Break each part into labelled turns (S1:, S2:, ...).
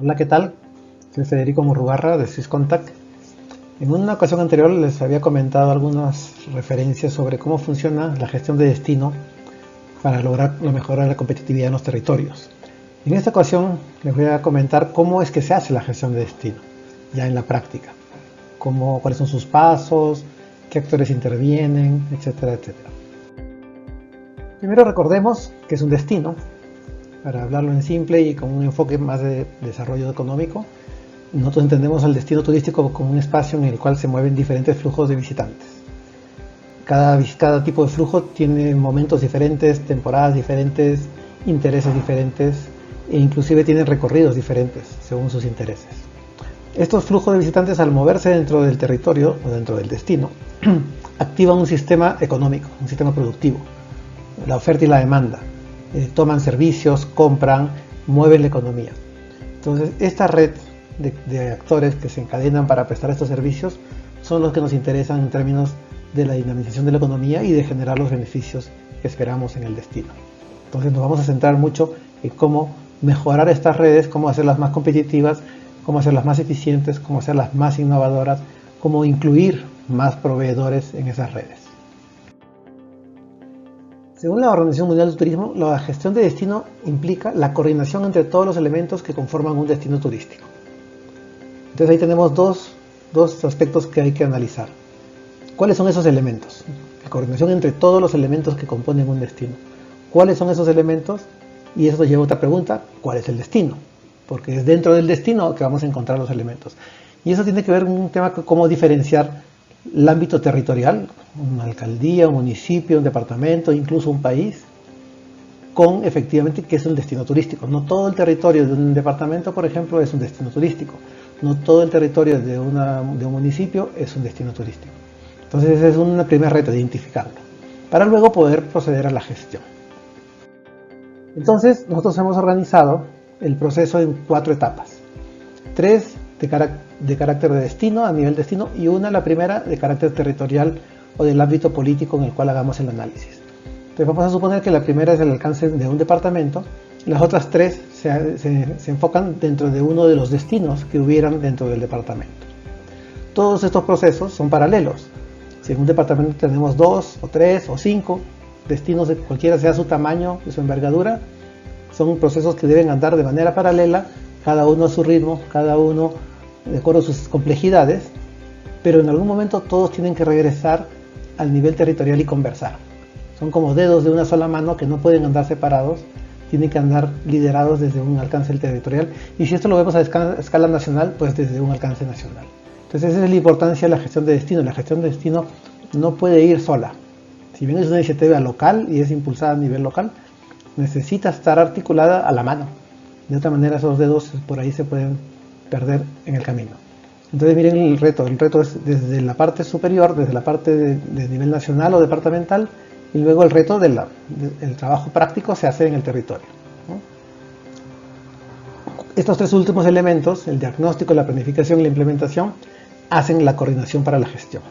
S1: Hola, ¿qué tal? Soy Federico Murrugarra de SwissContact. En una ocasión anterior les había comentado algunas referencias sobre cómo funciona la gestión de destino para lograr la mejora de la competitividad en los territorios. En esta ocasión les voy a comentar cómo es que se hace la gestión de destino, ya en la práctica. Cuáles son sus pasos, qué actores intervienen, etcétera, etcétera. Primero recordemos que es un destino. Para hablarlo en simple y con un enfoque más de desarrollo económico, nosotros entendemos al destino turístico como un espacio en el cual se mueven diferentes flujos de visitantes. Cada tipo de flujo tiene momentos diferentes, temporadas diferentes, intereses diferentes e inclusive tienen recorridos diferentes según sus intereses. Estos flujos de visitantes, al moverse dentro del territorio o dentro del destino, activan un sistema económico, un sistema productivo, la oferta y la demanda. Toman servicios, compran, mueven la economía. Entonces, esta red de actores que se encadenan para prestar estos servicios son los que nos interesan en términos de la dinamización de la economía y de generar los beneficios que esperamos en el destino. Entonces, nos vamos a centrar mucho en cómo mejorar estas redes, cómo hacerlas más competitivas, cómo hacerlas más eficientes, cómo hacerlas más innovadoras, cómo incluir más proveedores en esas redes. Según la Organización Mundial del Turismo, la gestión de destino implica la coordinación entre todos los elementos que conforman un destino turístico. Entonces ahí tenemos dos aspectos que hay que analizar. ¿Cuáles son esos elementos? La coordinación entre todos los elementos que componen un destino. ¿Cuáles son esos elementos? Y eso nos lleva a otra pregunta: ¿cuál es el destino? Porque es dentro del destino que vamos a encontrar los elementos. Y eso tiene que ver con un tema de cómo diferenciar el ámbito territorial, una alcaldía, un municipio, un departamento, incluso un país, con efectivamente qué es un destino turístico. No todo el territorio de un departamento, por ejemplo, es un destino turístico. No todo el territorio de un municipio es un destino turístico. Entonces ese es un primer reto, identificarlo, para luego poder proceder a la gestión. Entonces nosotros hemos organizado el proceso en 4 etapas. 3 de carácter de destino, a nivel destino, y la primera de carácter territorial o del ámbito político en el cual hagamos el análisis. Entonces vamos a suponer que la primera es el alcance de un departamento, las otras 3 se enfocan dentro de uno de los destinos que hubieran dentro del departamento. Todos estos procesos son paralelos. Si en un departamento tenemos 2 o 3 o 5 destinos, de cualquiera sea su tamaño y su envergadura, son procesos que deben andar de manera paralela, cada uno a su ritmo, cada uno de acuerdo a sus complejidades, pero en algún momento todos tienen que regresar al nivel territorial y conversar. Son como dedos de una sola mano que no pueden andar separados, tienen que andar liderados desde un alcance territorial, y si esto lo vemos a escala nacional, pues desde un alcance nacional. Entonces esa es la importancia de la gestión de destino. La gestión de destino no puede ir sola. Si bien es una iniciativa local y es impulsada a nivel local, necesita estar articulada a la mano. De otra manera esos dedos por ahí se pueden perder en el camino. Entonces miren el reto es desde la parte superior, desde la parte de nivel nacional o departamental, y luego el reto del trabajo práctico se hace en el territorio, ¿no? Estos 3 últimos elementos, el diagnóstico, la planificación y la implementación, hacen la coordinación para la gestión.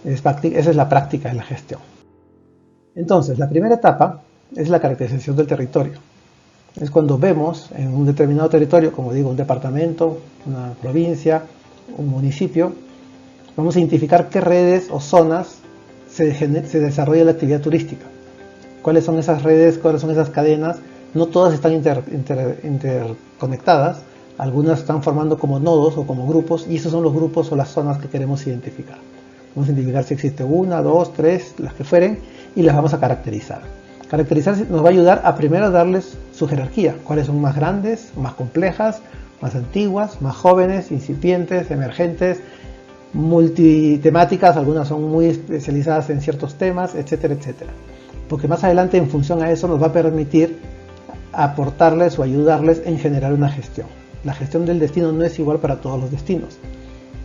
S1: Esa es la práctica de la gestión. Entonces, la primera etapa es la caracterización del territorio. Es cuando vemos en un determinado territorio, como digo, un departamento, una provincia, un municipio, vamos a identificar qué redes o zonas se desarrolla la actividad turística. ¿Cuáles son esas redes? ¿Cuáles son esas cadenas? No todas están interconectadas, algunas están formando como nodos o como grupos, y esos son los grupos o las zonas que queremos identificar. Vamos a identificar si existe 1, 2, 3, las que fueren, y las vamos a caracterizar. Caracterizar nos va a ayudar a primero darles su jerarquía, cuáles son más grandes, más complejas, más antiguas, más jóvenes, incipientes, emergentes, multitemáticas, algunas son muy especializadas en ciertos temas, etcétera, etcétera. Porque más adelante, en función a eso, nos va a permitir aportarles o ayudarles en generar una gestión. La gestión del destino no es igual para todos los destinos.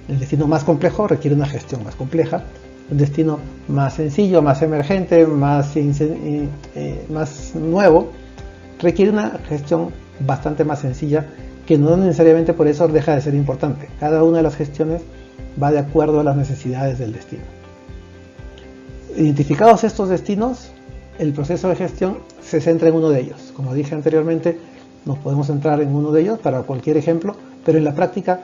S1: El destino más complejo requiere una gestión más compleja. Un destino más sencillo, más emergente, más nuevo, requiere una gestión bastante más sencilla, que no necesariamente por eso deja de ser importante. Cada una de las gestiones va de acuerdo a las necesidades del destino. Identificados estos destinos, el proceso de gestión se centra en uno de ellos. Como dije anteriormente, nos podemos centrar en uno de ellos para cualquier ejemplo, pero en la práctica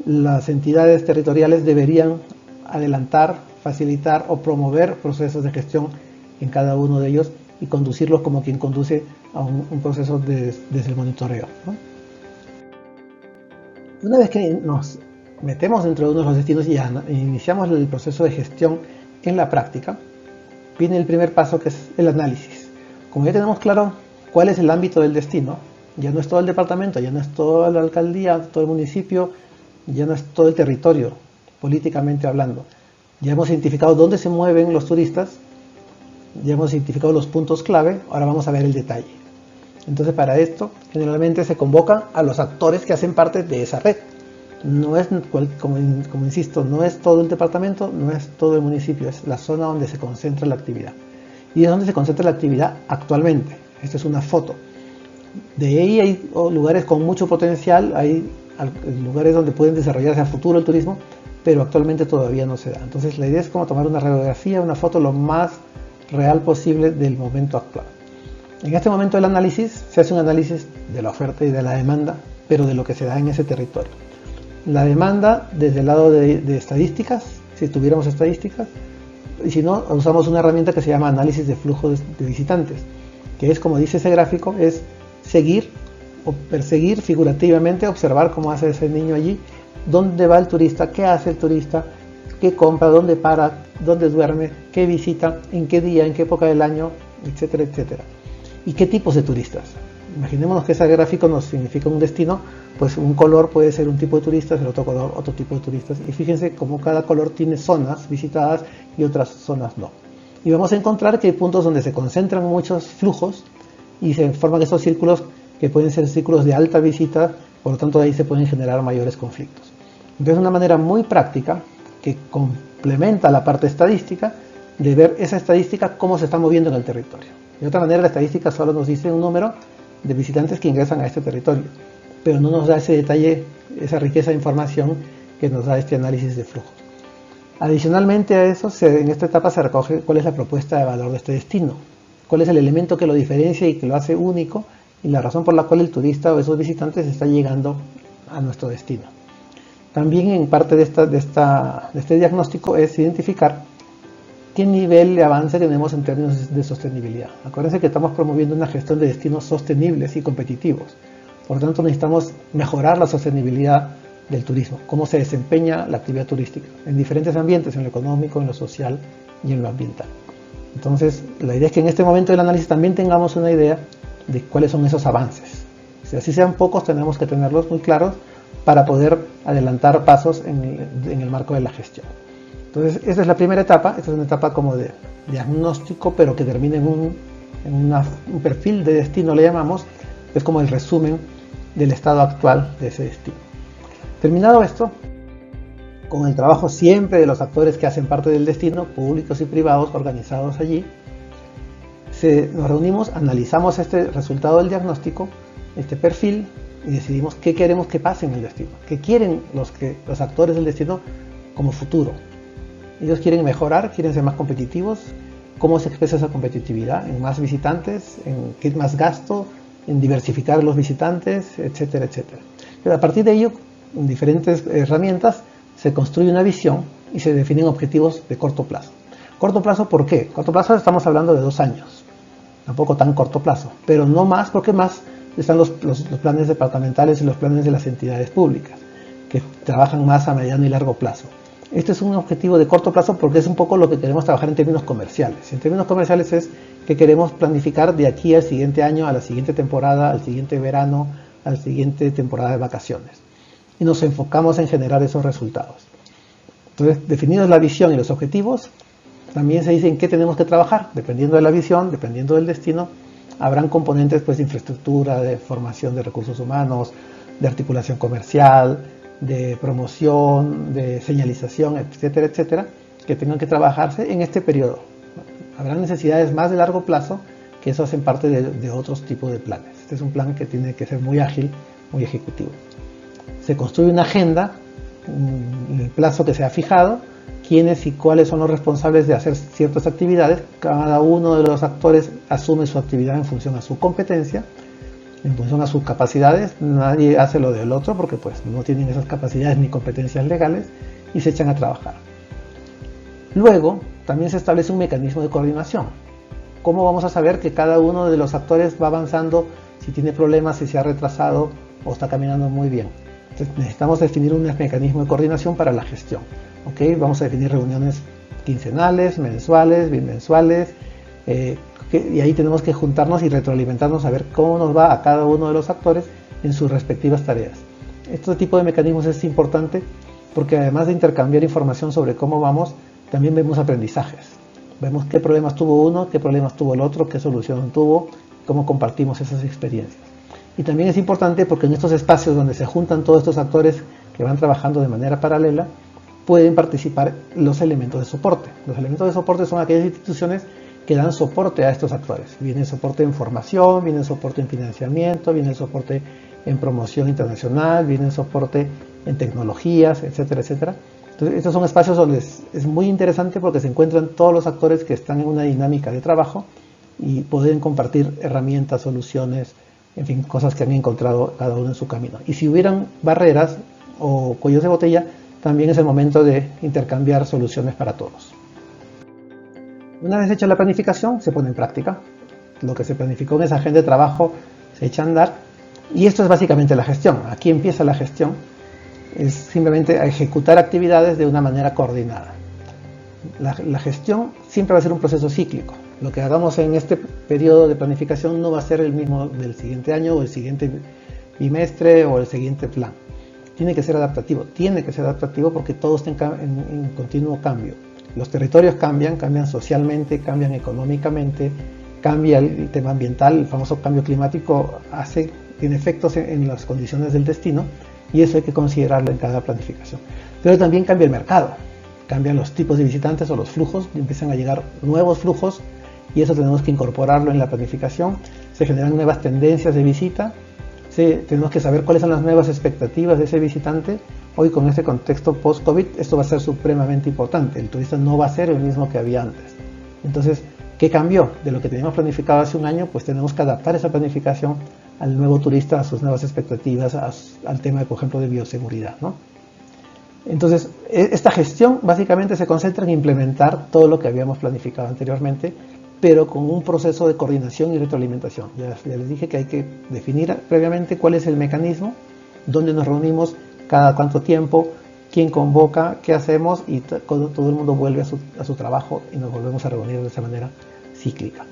S1: las entidades territoriales deberían adelantar, facilitar o promover procesos de gestión en cada uno de ellos y conducirlos como quien conduce a un proceso desde el monitoreo, ¿no? Una vez que nos metemos dentro de uno de los destinos y iniciamos el proceso de gestión en la práctica, viene el primer paso, que es el análisis. Como ya tenemos claro cuál es el ámbito del destino, ya no es todo el departamento, ya no es toda la alcaldía, todo el municipio, ya no es todo el territorio, políticamente hablando. Ya hemos identificado dónde se mueven los turistas, ya hemos identificado los puntos clave, ahora vamos a ver el detalle. Entonces, para esto, generalmente se convocan a los actores que hacen parte de esa red. No es, como insisto, no es todo el departamento, no es todo el municipio, es la zona donde se concentra la actividad. Y es donde se concentra la actividad actualmente. Esta es una foto. De ahí hay lugares con mucho potencial, hay lugares donde pueden desarrollarse a futuro el turismo, pero actualmente todavía no se da. Entonces la idea es como tomar una radiografía, una foto lo más real posible del momento actual. En este momento del análisis se hace un análisis de la oferta y de la demanda, pero de lo que se da en ese territorio. La demanda desde el lado de estadísticas, si tuviéramos estadísticas, y si no, usamos una herramienta que se llama análisis de flujo de visitantes, que es, como dice ese gráfico, es seguir o perseguir figurativamente, observar cómo hace ese niño allí, dónde va el turista, qué hace el turista, qué compra, dónde para, dónde duerme, qué visita, en qué día, en qué época del año, etcétera, etcétera. Y qué tipos de turistas. Imaginémonos que ese gráfico nos significa un destino, pues un color puede ser un tipo de turistas, el otro color otro tipo de turistas. Y fíjense cómo cada color tiene zonas visitadas y otras zonas no. Y vamos a encontrar que hay puntos donde se concentran muchos flujos y se forman estos círculos que pueden ser círculos de alta visita, por lo tanto de ahí se pueden generar mayores conflictos. Entonces, una manera muy práctica que complementa la parte estadística de ver esa estadística cómo se está moviendo en el territorio. De otra manera, la estadística solo nos dice un número de visitantes que ingresan a este territorio, pero no nos da ese detalle, esa riqueza de información que nos da este análisis de flujo. Adicionalmente a eso, en esta etapa se recoge cuál es la propuesta de valor de este destino, cuál es el elemento que lo diferencia y que lo hace único y la razón por la cual el turista o esos visitantes están llegando a nuestro destino. También en parte de este diagnóstico es identificar qué nivel de avance tenemos en términos de sostenibilidad. Acuérdense que estamos promoviendo una gestión de destinos sostenibles y competitivos. Por lo tanto, necesitamos mejorar la sostenibilidad del turismo, cómo se desempeña la actividad turística en diferentes ambientes, en lo económico, en lo social y en lo ambiental. Entonces, la idea es que en este momento del análisis también tengamos una idea de cuáles son esos avances. Si así sean pocos, tenemos que tenerlos muy claros para poder adelantar pasos en el marco de la gestión. Entonces, esta es la primera etapa. Esta es una etapa como de diagnóstico, pero que termina en un perfil de destino, le llamamos. Es como el resumen del estado actual de ese destino. Terminado esto, con el trabajo siempre de los actores que hacen parte del destino, públicos y privados organizados allí, nos reunimos, analizamos este resultado del diagnóstico, este perfil, y decidimos qué queremos que pase en el destino, qué quieren los actores del destino como futuro. Ellos quieren mejorar, quieren ser más competitivos. ¿Cómo se expresa esa competitividad? ¿En más visitantes? ¿En qué más gasto? ¿En diversificar los visitantes? Etcétera, etcétera. Pero a partir de ello, en diferentes herramientas, se construye una visión y se definen objetivos de corto plazo. ¿Corto plazo por qué? Corto plazo estamos hablando de 2 años. Tampoco tan corto plazo, pero no más, porque más están los planes departamentales y los planes de las entidades públicas, que trabajan más a mediano y largo plazo. Este es un objetivo de corto plazo porque es un poco lo que queremos trabajar en términos comerciales. En términos comerciales es que queremos planificar de aquí al siguiente año, a la siguiente temporada, al siguiente verano, a la siguiente temporada de vacaciones. Y nos enfocamos en generar esos resultados. Entonces, definidos la visión y los objetivos, también se dice en qué tenemos que trabajar. Dependiendo de la visión, dependiendo del destino, habrán componentes pues, de infraestructura, de formación de recursos humanos, de articulación comercial, de promoción, de señalización, etcétera, etcétera, que tengan que trabajarse en este periodo. Habrá necesidades más de largo plazo que eso hacen parte de otros tipos de planes. Este es un plan que tiene que ser muy ágil, muy ejecutivo. Se construye una agenda, el plazo que se ha fijado, quiénes y cuáles son los responsables de hacer ciertas actividades. Cada uno de los actores asume su actividad en función a su competencia. en función a sus capacidades. Nadie hace lo del otro porque pues no tienen esas capacidades ni competencias legales y se echan a trabajar. Luego también se establece un mecanismo de coordinación. ¿Cómo vamos a saber que cada uno de los actores va avanzando, si tiene problemas, si se ha retrasado o está caminando muy bien? Entonces necesitamos definir un mecanismo de coordinación para la gestión. ¿Okay? Vamos a definir reuniones quincenales, mensuales, bimensuales, y ahí tenemos que juntarnos y retroalimentarnos a ver cómo nos va a cada uno de los actores en sus respectivas tareas. Este tipo de mecanismos es importante porque además de intercambiar información sobre cómo vamos, también vemos aprendizajes. Vemos qué problemas tuvo uno, qué problemas tuvo el otro, qué solución tuvo, cómo compartimos esas experiencias. Y también es importante porque en estos espacios donde se juntan todos estos actores que van trabajando de manera paralela, pueden participar los elementos de soporte. Los elementos de soporte son aquellas instituciones que dan soporte a estos actores. Viene el soporte en formación, viene el soporte en financiamiento, viene el soporte en promoción internacional, viene el soporte en tecnologías, etcétera, etcétera. Entonces, estos son espacios donde es muy interesante porque se encuentran todos los actores que están en una dinámica de trabajo y pueden compartir herramientas, soluciones, en fin, cosas que han encontrado cada uno en su camino. Y si hubieran barreras o cuellos de botella, también es el momento de intercambiar soluciones para todos. Una vez hecha la planificación, se pone en práctica. Lo que se planificó en esa agenda de trabajo se echa a andar. Y esto es básicamente la gestión. Aquí empieza la gestión. Es simplemente a ejecutar actividades de una manera coordinada. La gestión siempre va a ser un proceso cíclico. Lo que hagamos en este periodo de planificación no va a ser el mismo del siguiente año o el siguiente bimestre o el siguiente plan. Tiene que ser adaptativo porque todo está en continuo cambio. Los territorios cambian socialmente, cambian económicamente, cambia el tema ambiental, el famoso cambio climático tiene efectos en las condiciones del destino y eso hay que considerarlo en cada planificación. Pero también cambia el mercado, cambian los tipos de visitantes o los flujos, empiezan a llegar nuevos flujos y eso tenemos que incorporarlo en la planificación. Se generan nuevas tendencias de visita, tenemos que saber cuáles son las nuevas expectativas de ese visitante. Hoy con este contexto post-COVID esto va a ser supremamente importante. El turista no va a ser el mismo que había antes. Entonces, ¿qué cambió? De lo que teníamos planificado hace un año, pues tenemos que adaptar esa planificación al nuevo turista, a sus nuevas expectativas, al tema, por ejemplo, de bioseguridad, ¿no? Entonces, esta gestión básicamente se concentra en implementar todo lo que habíamos planificado anteriormente, pero con un proceso de coordinación y retroalimentación. Ya les dije que hay que definir previamente cuál es el mecanismo, dónde nos reunimos, cada cuánto tiempo, quién convoca, qué hacemos y todo el mundo vuelve a su trabajo y nos volvemos a reunir de esa manera cíclica.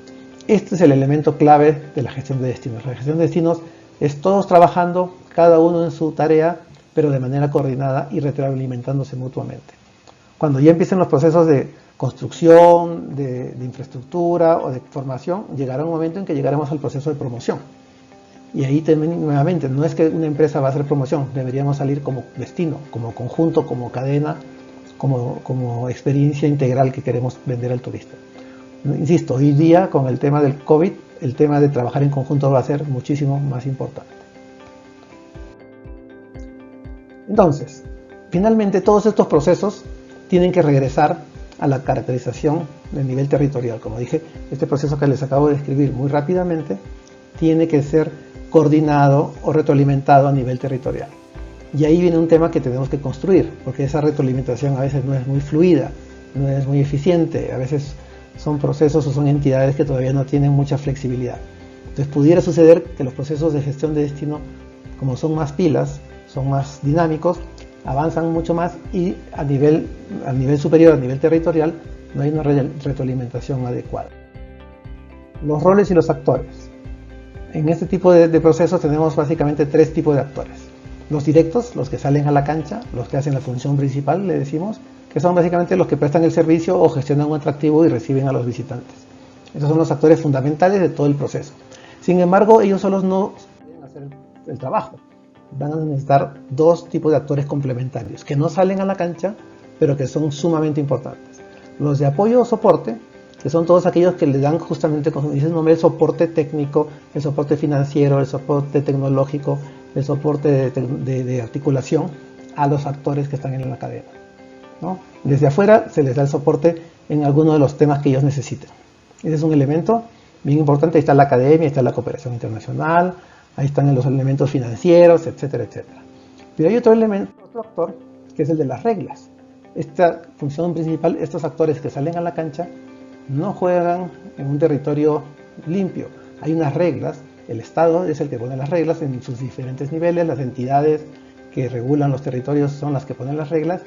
S1: Este es el elemento clave de la gestión de destinos. La gestión de destinos es todos trabajando, cada uno en su tarea, pero de manera coordinada y retroalimentándose mutuamente. Cuando ya empiecen los procesos de construcción, de infraestructura o de formación, llegará un momento en que llegaremos al proceso de promoción. Y ahí también, nuevamente, no es que una empresa va a hacer promoción, deberíamos salir como destino, como conjunto, como cadena, como experiencia integral que queremos vender al turista. Insisto, hoy día con el tema del COVID, el tema de trabajar en conjunto va a ser muchísimo más importante. Entonces, finalmente todos estos procesos tienen que regresar a la caracterización del nivel territorial. Como dije, este proceso que les acabo de describir muy rápidamente tiene que ser coordinado o retroalimentado a nivel territorial. Y ahí viene un tema que tenemos que construir, porque esa retroalimentación a veces no es muy fluida, no es muy eficiente, a veces son procesos o son entidades que todavía no tienen mucha flexibilidad. Entonces pudiera suceder que los procesos de gestión de destino, como son más pilas, son más dinámicos, avanzan mucho más y a nivel superior, a nivel territorial, no hay una retroalimentación adecuada. Los roles y los actores. En este tipo de procesos tenemos básicamente tres tipos de actores. Los directos, los que salen a la cancha, los que hacen la función principal, le decimos, que son básicamente los que prestan el servicio o gestionan un atractivo y reciben a los visitantes. Estos son los actores fundamentales de todo el proceso. Sin embargo, ellos solos no pueden hacer el trabajo. Van a necesitar dos tipos de actores complementarios, que no salen a la cancha, pero que son sumamente importantes. Los de apoyo o soporte, que son todos aquellos que le dan justamente, como dice el nombre, el soporte técnico, el soporte financiero, el soporte tecnológico, el soporte de articulación a los actores que están en la cadena, ¿no? Desde afuera se les da el soporte en alguno de los temas que ellos necesiten. Ese es un elemento bien importante. Ahí está la academia, ahí está la cooperación internacional, Ahí están los elementos financieros, etcétera, etcétera. Pero hay otro elemento, otro actor, que es el de las reglas. Esta función principal, estos actores que salen a la cancha no juegan en un territorio limpio. Hay unas reglas, el Estado es el que pone las reglas en sus diferentes niveles, las entidades que regulan los territorios son las que ponen las reglas,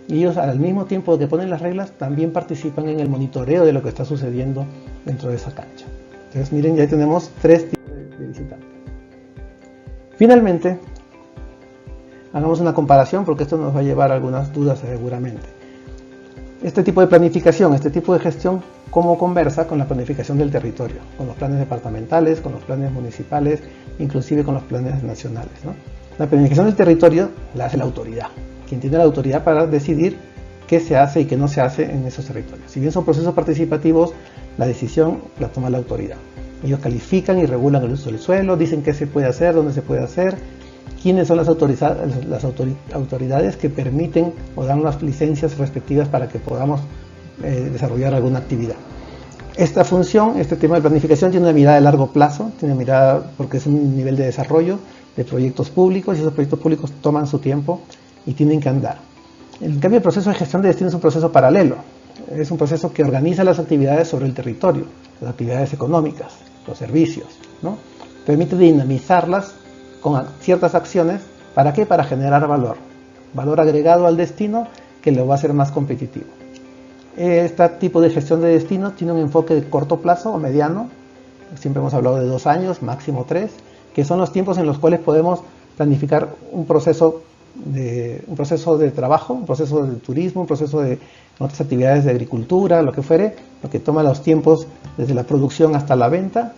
S1: y ellos al mismo tiempo que ponen las reglas también participan en el monitoreo de lo que está sucediendo dentro de esa cancha. Entonces miren, ya tenemos tres tipos de visitantes. Finalmente, hagamos una comparación porque esto nos va a llevar a algunas dudas seguramente. Este tipo de planificación, este tipo de gestión, ¿cómo conversa con la planificación del territorio? Con los planes departamentales, con los planes municipales, inclusive con los planes nacionales, ¿no? La planificación del territorio la hace la autoridad, quien tiene la autoridad para decidir qué se hace y qué no se hace en esos territorios. Si bien son procesos participativos, la decisión la toma la autoridad. Ellos califican y regulan el uso del suelo, dicen qué se puede hacer, dónde se puede hacer, quiénes son las autoridades que permiten o dan las licencias respectivas para que podamos desarrollar alguna actividad. Esta función, este tema de planificación tiene una mirada de largo plazo, tiene una mirada porque es un nivel de desarrollo de proyectos públicos y esos proyectos públicos toman su tiempo y tienen que andar. En cambio, el proceso de gestión de destino es un proceso paralelo, es un proceso que organiza las actividades sobre el territorio, las actividades económicas, los servicios, ¿no? Permite dinamizarlas con ciertas acciones, ¿para qué? Para generar valor agregado al destino que lo va a hacer más competitivo. Este tipo de gestión de destino tiene un enfoque de corto plazo o mediano, siempre hemos hablado de 2 años, máximo 3, que son los tiempos en los cuales podemos planificar un proceso de trabajo, un proceso de turismo, un proceso de otras actividades de agricultura, lo que fuere, lo que toma los tiempos desde la producción hasta la venta.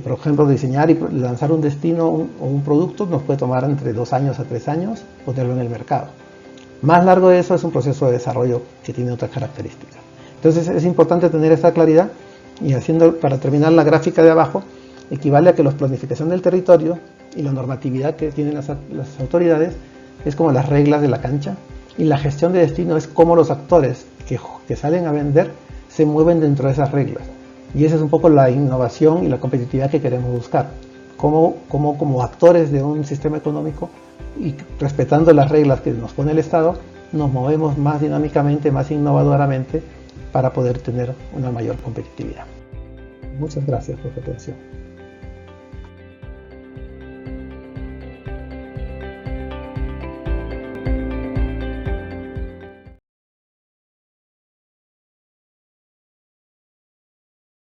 S1: Por ejemplo, diseñar y lanzar un destino o un producto nos puede tomar entre 2 años a 3 años ponerlo en el mercado. Más largo de eso es un proceso de desarrollo que tiene otras características. Entonces es importante tener esta claridad y para terminar la gráfica de abajo, equivale a que la planificación del territorio y la normatividad que tienen las autoridades es como las reglas de la cancha, y la gestión de destino es como los actores que salen a vender se mueven dentro de esas reglas. Y esa es un poco la innovación y la competitividad que queremos buscar. Como actores de un sistema económico y respetando las reglas que nos pone el Estado, nos movemos más dinámicamente, más innovadoramente para poder tener una mayor competitividad. Muchas gracias por su atención.